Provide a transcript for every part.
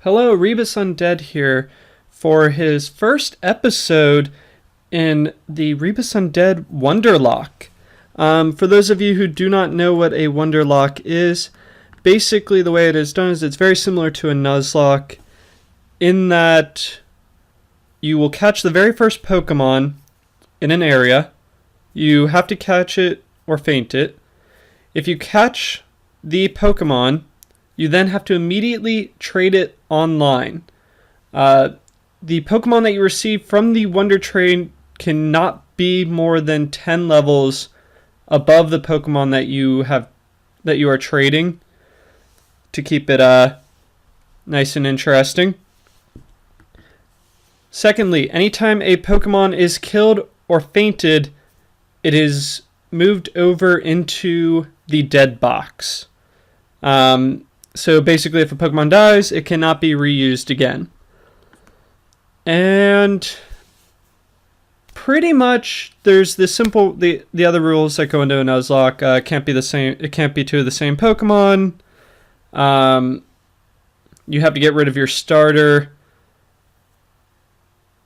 Hello, Rebusundead here for his first episode in the Rebusundead Wonderlock. For those of you who do not know what a Wonderlock is, basically the way it is done is it's very similar to a Nuzlocke in that you will catch the very first Pokemon in an area. You have to catch it or faint it. If you catch the Pokemon, you then have to immediately trade it online. The Pokemon that you receive from the Wonder Trade cannot be more than 10 levels above the Pokemon that you are trading to keep it nice and interesting. Secondly, anytime a Pokemon is killed or fainted, it is moved over into the dead box. So basically, if a Pokemon dies, it cannot be reused again. And pretty much, there's the simple the other rules that go into a Nuzlocke. It can't be the same. It can't be two of the same Pokemon. You have to get rid of your starter,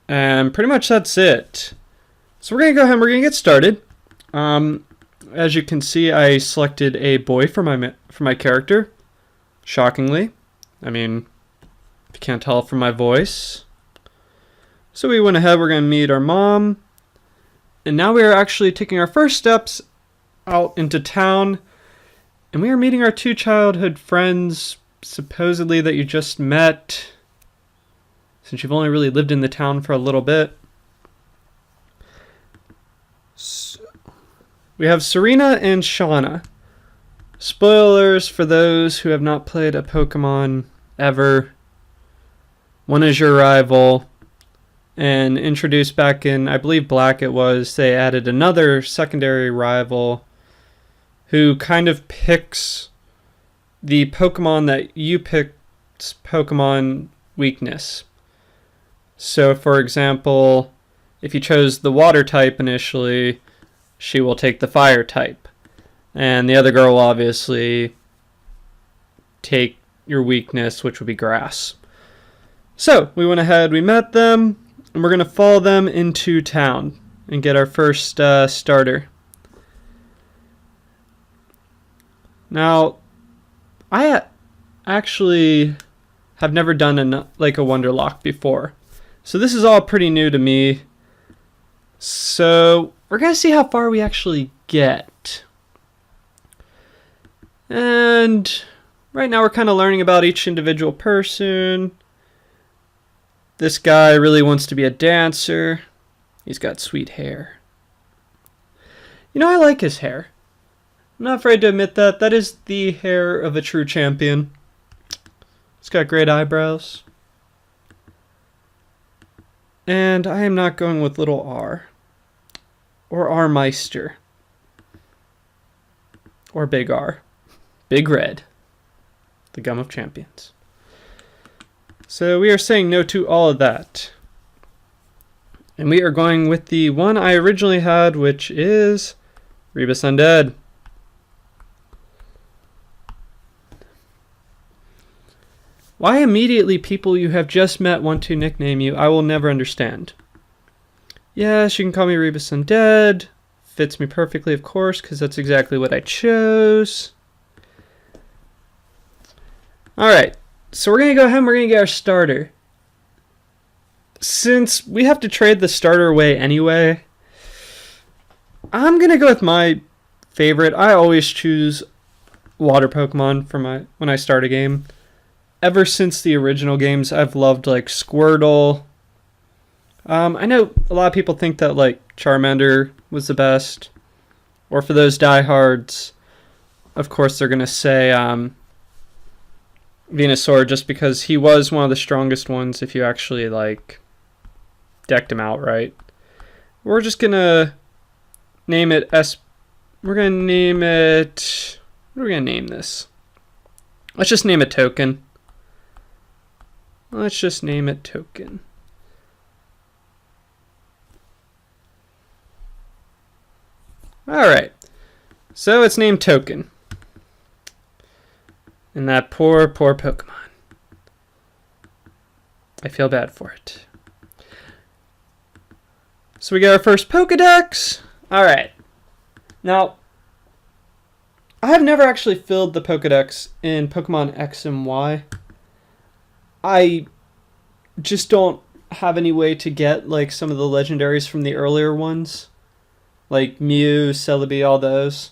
and pretty much that's it. So we're gonna go ahead and we're gonna get started. As you can see, I selected a boy for my character. Shockingly. I mean, if you can't tell from my voice. So we went ahead, we're going to meet our mom. And now we are actually taking our first steps out into town. And we are meeting our two childhood friends, supposedly that you just met, since you've only really lived in the town for a little bit. So, we have Serena and Shauna. Spoilers for those who have not played a Pokemon ever. One is your rival, and introduced back in, I believe, Black it was, they added another secondary rival who kind of picks the Pokemon that you pick's Pokemon weakness. So, for example, if you chose the water type initially, she will take the fire type. And the other girl will obviously take your weakness, which would be grass. So we went ahead, we met them, and we're going to follow them into town and get our first starter. Now, I actually have never done a Wonderlock before. So this is all pretty new to me. So we're going to see how far we actually get. And right now we're kind of learning about each individual person. This guy really wants to be a dancer. He's got sweet hair. You know, I like his hair. I'm not afraid to admit that. That is the hair of a true champion. He's got great eyebrows. And I am not going with little R. Or R Meister. Or Big R. Big Red, the gum of champions. So we are saying no to all of that. And we are going with the one I originally had, which is Rebusundead. Why immediately people you have just met want to nickname you, I will never understand. Yes, you can call me Rebusundead. Fits me perfectly, of course, because that's exactly what I chose. Alright, so we're going to go ahead and we're going to get our starter. Since we have to trade the starter away anyway, I'm going to go with my favorite. I always choose water Pokemon for when I start a game. Ever since the original games, I've loved like Squirtle. I know a lot of people think that like Charmander was the best. Or for those diehards, of course they're going to say Venusaur, just because he was one of the strongest ones if you actually like decked him out right. We're just gonna name it we're gonna name it, what are we gonna name this? Let's just name it Token. Let's just name it Token. Alright, so it's named Token. And that poor Pokemon. I feel bad for it. So we got our first Pokedex. Alright. Now, I have never actually filled the Pokedex in Pokemon X and Y. I just don't have any way to get like some of the legendaries from the earlier ones. Like Mew, Celebi, all those.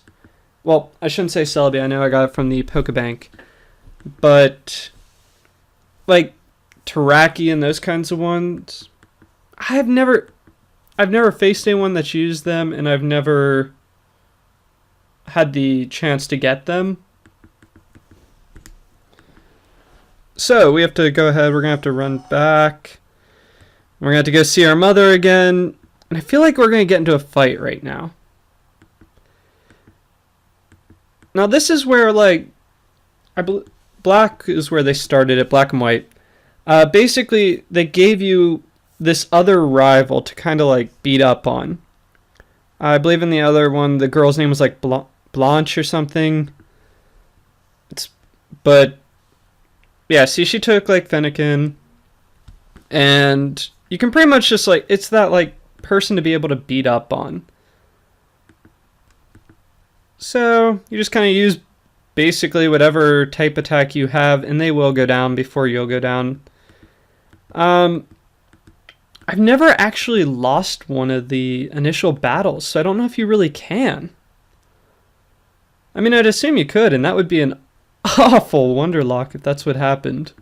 Well, I shouldn't say Celebi. I know I got it from the Pokebank. But like Teraki and those kinds of ones, I've never faced anyone that's used them, and I've never had the chance to get them. So we have to go ahead. We're gonna have to run back. We're gonna have to go see our mother again, and I feel like we're gonna get into a fight right now. Now this is where like Black is where they started it. Black and White. Basically, they gave you this other rival to kind of like beat up on. I believe in the other one, the girl's name was like Blanche or something. But yeah, see, she took like Fennekin, and you can pretty much just like, it's that like person to be able to beat up on. So you just kind of use basically whatever type attack you have, and they will go down before you'll go down. I've never actually lost one of the initial battles, so I don't know if you really can. I mean, I'd assume you could, and that would be an awful Wonderlock if that's what happened.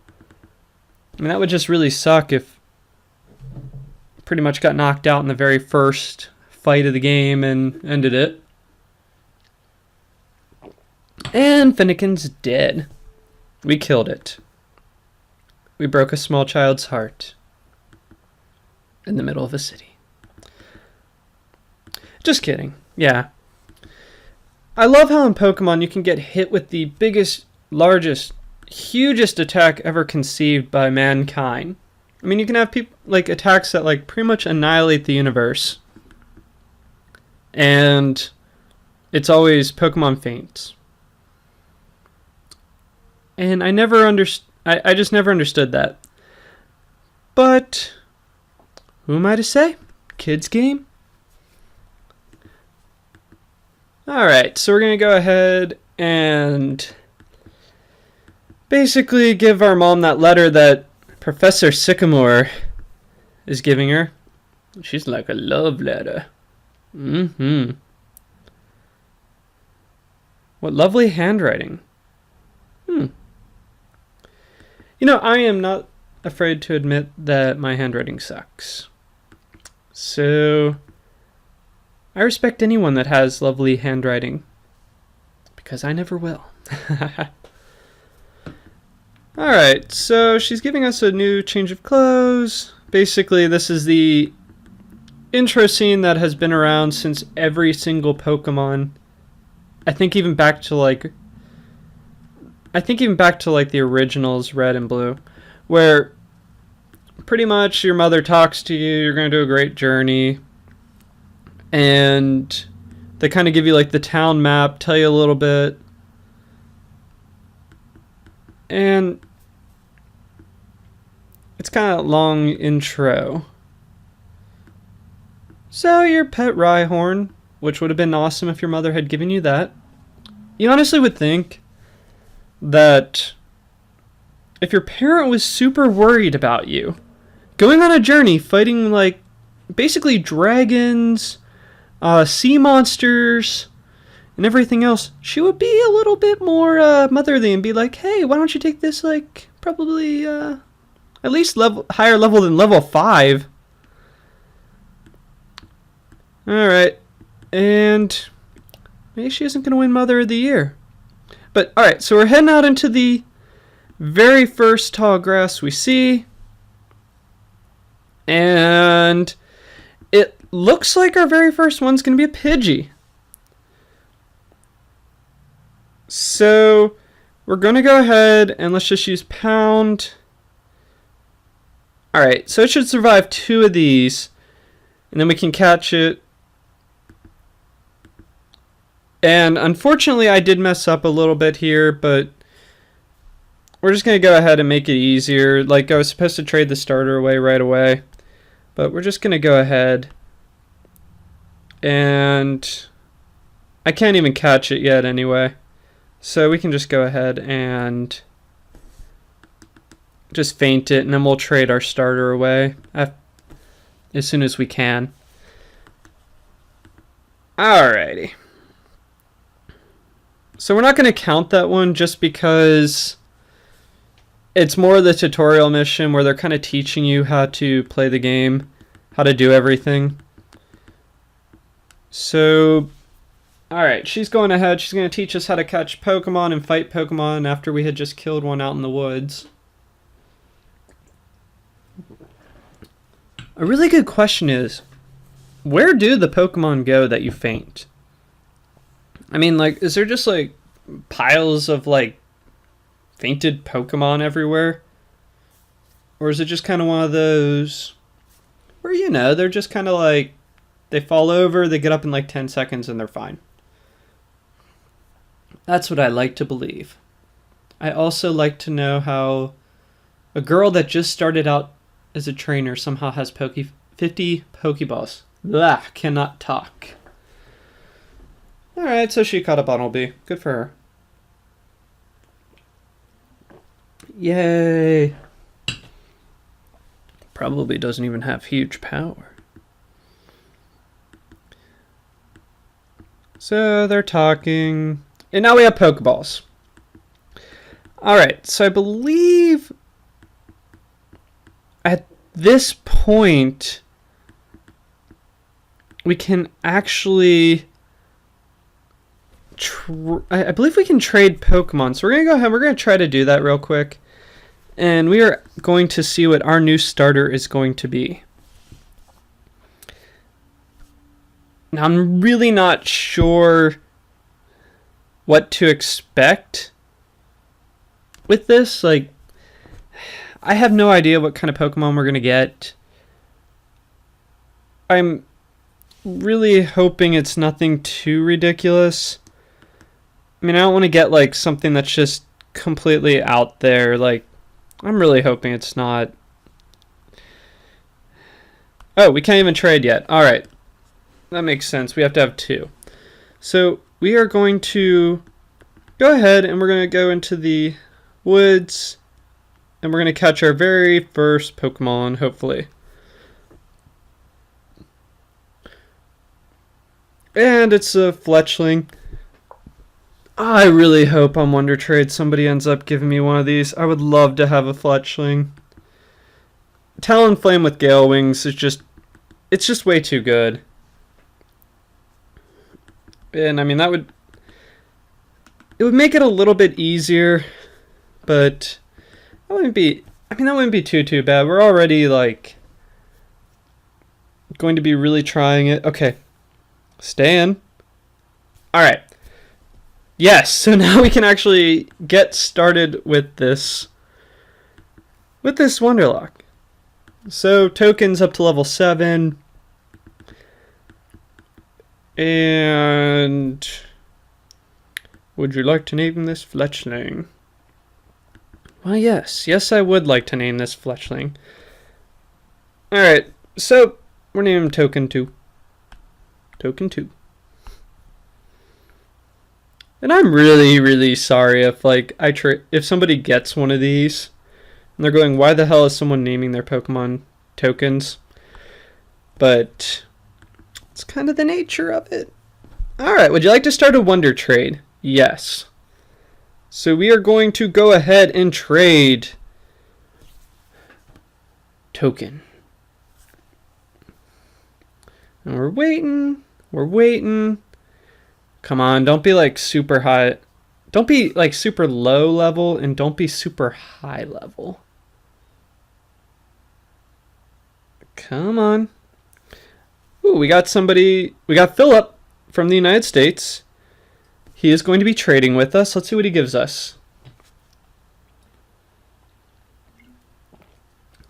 I mean, that would just really suck if pretty much got knocked out in the very first fight of the game and ended it. And Fennekin's dead. We killed it. We broke a small child's heart in the middle of a city. Just kidding. Yeah. I love how in Pokemon you can get hit with the biggest, largest, hugest attack ever conceived by mankind. I mean, you can have people like attacks that like pretty much annihilate the universe. And it's always Pokemon faints. And I just never understood that. But who am I to say? Kids game? Alright, so we're going to go ahead and basically give our mom that letter that Professor Sycamore is giving her. She's like a love letter. Mm-hmm. What lovely handwriting. You know, I am not afraid to admit that my handwriting sucks. So I respect anyone that has lovely handwriting, because I never will. Alright, so she's giving us a new change of clothes. Basically, this is the intro scene that has been around since every single Pokemon. I think even back to like the originals, Red and Blue, where pretty much your mother talks to you, you're going to do a great journey, and they kind of give you like the town map, tell you a little bit, and it's kind of a long intro. So your pet Rhyhorn, which would have been awesome if your mother had given you that. You honestly would think that if your parent was super worried about you going on a journey fighting like basically dragons, sea monsters, and everything else, she would be a little bit more motherly and be like, hey, why don't you take this like probably at least higher level than level 5. Alright, and maybe she isn't going to win Mother of the Year. But, alright, so we're heading out into the very first tall grass we see. And it looks like our very first one's going to be a Pidgey. So, we're going to go ahead and let's just use Pound. Alright, so it should survive 2 of these. And then we can catch it. And unfortunately, I did mess up a little bit here, but we're just going to go ahead and make it easier. Like, I was supposed to trade the starter away right away, but we're just going to go ahead and I can't even catch it yet anyway. So we can just go ahead and just feint it, and then we'll trade our starter away as soon as we can. Alrighty. So we're not going to count that one just because it's more of the tutorial mission where they're kind of teaching you how to play the game, how to do everything. So, alright, she's going ahead. She's going to teach us how to catch Pokemon and fight Pokemon after we had just killed one out in the woods. A really good question is, where do the Pokemon go that you feint? I mean, like, is there just, like, piles of, like, fainted Pokemon everywhere? Or is it just kind of one of those where, you know, they're just kind of like, they fall over, they get up in, like, 10 seconds, and they're fine? That's what I like to believe. I also like to know how a girl that just started out as a trainer somehow has 50 Pokeballs. Blah, cannot talk. Alright, so she caught a Bunnelby. Good for her. Yay! Probably doesn't even have huge power. So they're talking. And now we have Pokeballs. Alright, so I believe at this point we can actually I believe we can trade Pokemon. So we're going to go ahead. We're going to try to do that real quick. And we are going to see what our new starter is going to be. Now, I'm really not sure what to expect with this. Like, I have no idea what kind of Pokemon we're going to get. I'm really hoping it's nothing too ridiculous. I mean, I don't want to get, like, something that's just completely out there. Like, I'm really hoping it's not. Oh, we can't even trade yet. Alright. That makes sense. We have to have 2. So, we are going to go ahead and we're going to go into the woods. And we're going to catch our very first Pokemon, hopefully. And it's a Fletchling. I really hope on Wonder Trade somebody ends up giving me one of these. I would love to have a Fletchling. Talonflame with Gale Wings is just, it's just way too good. And I mean, it would make it a little bit easier, but that wouldn't be, I mean, that wouldn't be too bad. We're already, like, going to be really trying it. Okay. Stay in. Alright. Yes, so now we can actually get started with this Wonderlock. So tokens up to level 7. And would you like to name this Fletchling? Well, yes, I would like to name this Fletchling. Alright, so we're naming Token 2. Token 2. And I'm really sorry if, like, if somebody gets one of these and they're going, why the hell is someone naming their Pokemon tokens? But it's kind of the nature of it. Alright, would you like to start a Wonder Trade? Yes. So we are going to go ahead and trade Token. And we're waiting. Come on, don't be like super high. Don't be like super low level and don't be super high level. Come on. Ooh, we got Philip from the United States. He is going to be trading with us. Let's see what he gives us.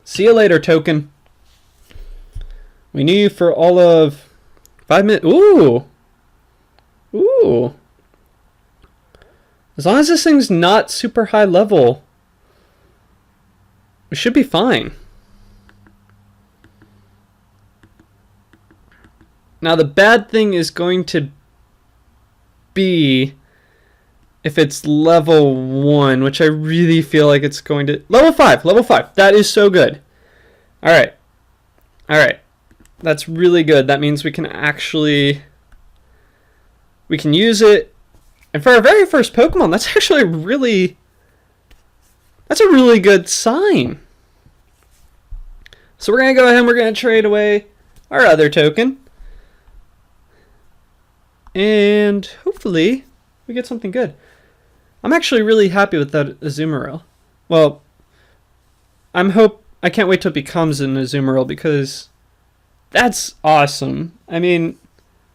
See you later, Token. We need you for all of 5 minutes. Ooh. As long as this thing's not super high level. We should be fine. Now the bad thing is going to be if it's level 1, which I really feel like it's going to... Level 5. Level 5. That is so good. Alright. Alright. That's really good. That means we can actually... We can use it. And for our very first Pokemon, that's actually really... That's a really good sign. So we're going to go ahead and we're going to trade away our other token. And hopefully we get something good. I'm actually really happy with that Azumarill. Well, I can't wait till it becomes an Azumarill because that's awesome. I mean,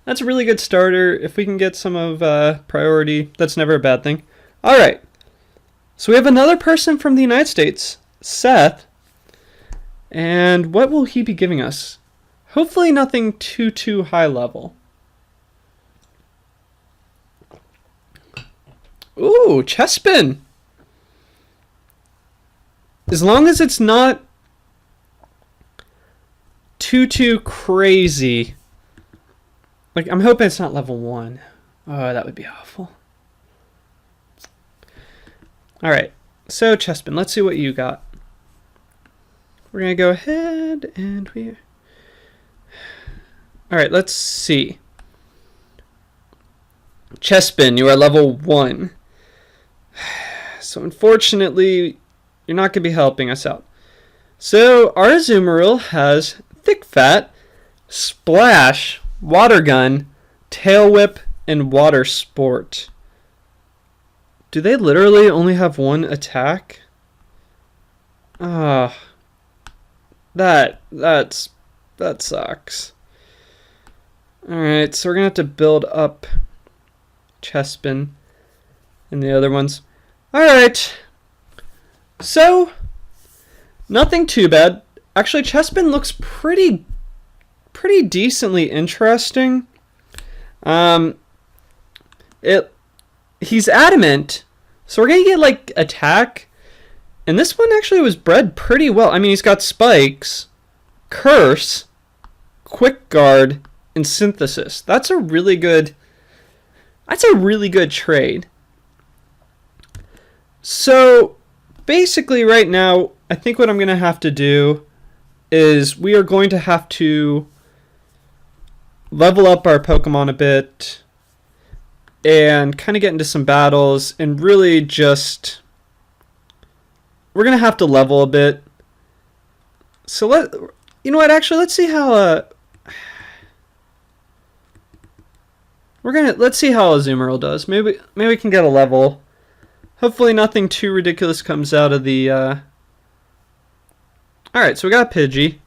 that's a really good starter. If we can get some of priority, that's never a bad thing. All right. So we have another person from the United States, Seth. And what will he be giving us? Hopefully nothing too high level. Ooh, Chespin. As long as it's not too crazy. Like, I'm hoping it's not level 1. Oh, that would be awful. Alright, so Chespin, let's see what you got. We're going to go ahead and we... Alright, let's see. Chespin, you are level 1. So unfortunately, you're not going to be helping us out. So our Azumarill has Thick Fat, Splash, Water Gun, Tail Whip, and Water Sport. Do they literally only have one attack? Ah, that sucks. Alright, so we're going to have to build up Chespin and the other ones. Alright. So, nothing too bad. Actually, Chespin looks pretty decently interesting. He's adamant, so we're going to get, like, attack. And this one actually was bred pretty well. I mean, he's got spikes, curse, quick guard, and synthesis. That's a really good trade. So basically right now, I think what I'm going to have to do is we are going to have to level up our Pokemon a bit and kind of get into some battles and really just... We're going to have to level a bit. So you know what, actually, let's see how... Let's see how Azumarill does. Maybe we can get a level. Hopefully nothing too ridiculous comes out of the... Alright, so we got Pidgey.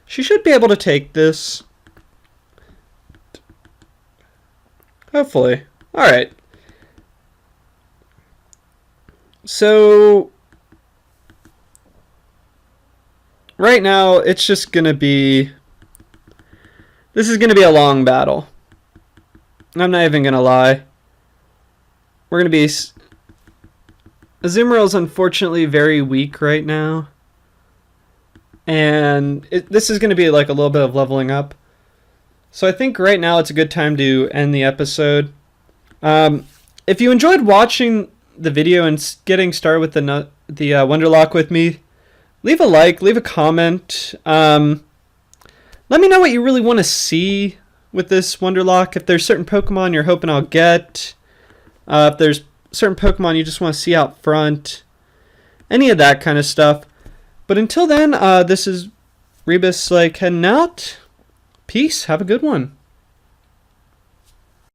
She should be able to take this. Hopefully. Alright. So... Right now, it's just going to be... This is going to be a long battle. I'm not even going to lie. We're going to be... Azumarill's unfortunately very weak right now. And this is going to be like a little bit of leveling up. So I think right now it's a good time to end the episode. If you enjoyed watching the video and getting started with the Wonderlock with me, leave a like, leave a comment. Let me know what you really want to see with this Wonderlock. If there's certain Pokemon you're hoping I'll get. If there's certain Pokemon you just want to see out front. Any of that kind of stuff. But until then, this is Rebus heading out. Peace. Have a good one.